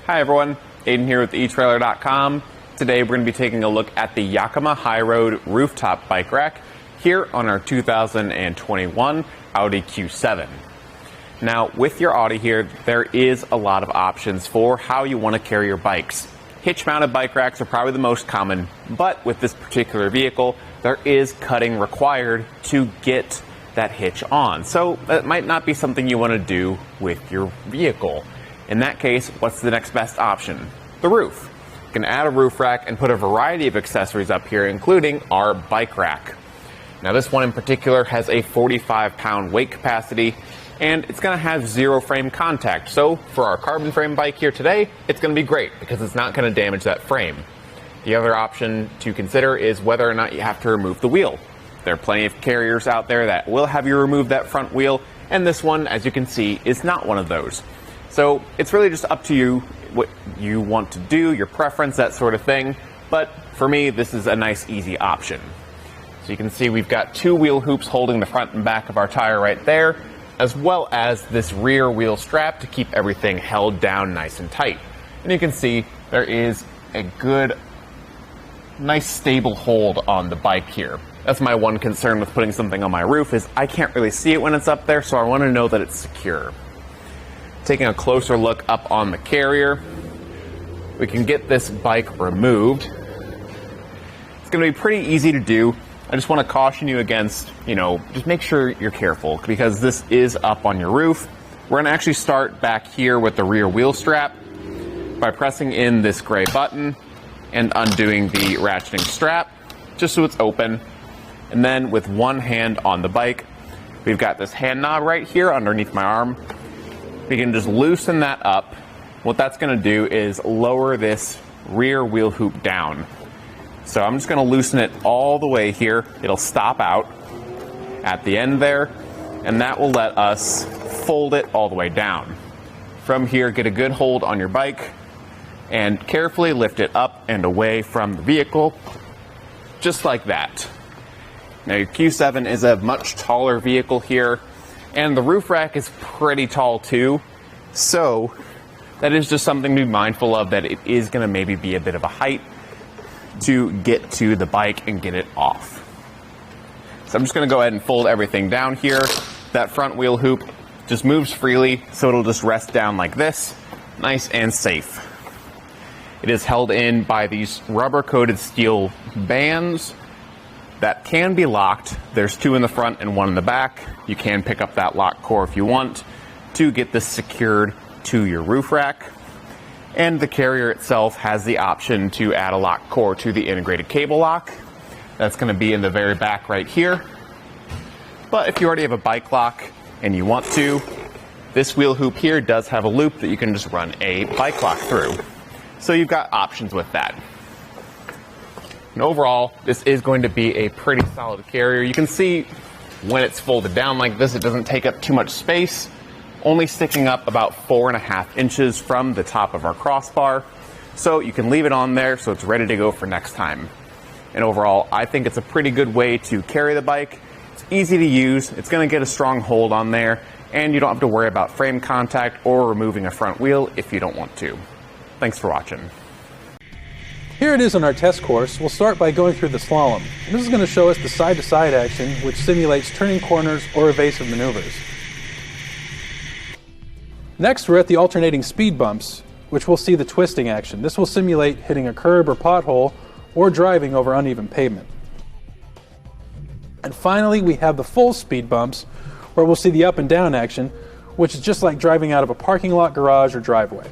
Hi everyone, Aidan here with etrailer.com. Today we're going to be taking a look at the Yakima HighRoad rooftop bike rack here on our 2021 Audi Q7. Now with your Audi here, there is a lot of options for how you want to carry your bikes. Hitch-mounted bike racks are probably the most common, but with this particular vehicle, there is cutting required to get that hitch on. So that might not be something you want to do with your vehicle. In that case, what's the next best option? The roof. You can add a roof rack and put a variety of accessories up here, including our bike rack. Now this one in particular has a 45-pound weight capacity, and it's going to have zero frame contact. So for our carbon frame bike here today, it's going to be great because it's not going to damage that frame. The other option to consider is whether or not you have to remove the wheel. There are plenty of carriers out there that will have you remove that front wheel, and this one, as you can see, is not one of those. So it's really just up to you what you want to do, your preference, that sort of thing. But for me, this is a nice, easy option. So you can see we've got two wheel hoops holding the front and back of our tire right there, as well as this rear wheel strap to keep everything held down nice and tight. And you can see there is a good, nice, stable hold on the bike here. That's my one concern with putting something on my roof is I can't really see it when it's up there, so I want to know that it's secure. Taking a closer look up on the carrier, we can get this bike removed. It's going to be pretty easy to do. I just want to caution you against, just make sure you're careful because this is up on your roof. We're going to actually start back here with the rear wheel strap by pressing in this gray button and undoing the ratcheting strap just so it's open. And then with one hand on the bike, we've got this hand knob right here underneath my arm. We can just loosen that up. What that's going to do is lower this rear wheel hoop down. So I'm just going to loosen it all the way here. It'll stop out at the end there, and that will let us fold it all the way down. From here, get a good hold on your bike and carefully lift it up and away from the vehicle, just like that. Now your Q7 is a much taller vehicle here, and the roof rack is pretty tall too, so that is just something to be mindful of, that it is going to maybe be a bit of a height to get to the bike and get it off. So I'm just going to go ahead and fold everything down here. That front wheel hoop just moves freely, so it'll just rest down like this, nice and safe. It is held in by these rubber-coated steel bands that can be locked. There's two in the front and one in the back. You can pick up that lock core if you want to get this secured to your roof rack. And the carrier itself has the option to add a lock core to the integrated cable lock. That's going to be in the very back right here. But if you already have a bike lock and you want to, this wheel hoop here does have a loop that you can just run a bike lock through. So you've got options with that. And overall, this is going to be a pretty solid carrier. You can see when it's folded down like this, it doesn't take up too much space, only sticking up about 4.5 inches from the top of our crossbar. So you can leave it on there so it's ready to go for next time. And overall, I think it's a pretty good way to carry the bike. It's easy to use, it's going to get a strong hold on there, and you don't have to worry about frame contact or removing a front wheel if you don't want to. Thanks for watching. Here it is on our test course. We'll start by going through the slalom. This is going to show us the side-to-side action, which simulates turning corners or evasive maneuvers. Next, we're at the alternating speed bumps, which we'll see the twisting action. This will simulate hitting a curb or pothole or driving over uneven pavement. And finally, we have the full speed bumps, where we'll see the up and down action, which is just like driving out of a parking lot, garage, or driveway.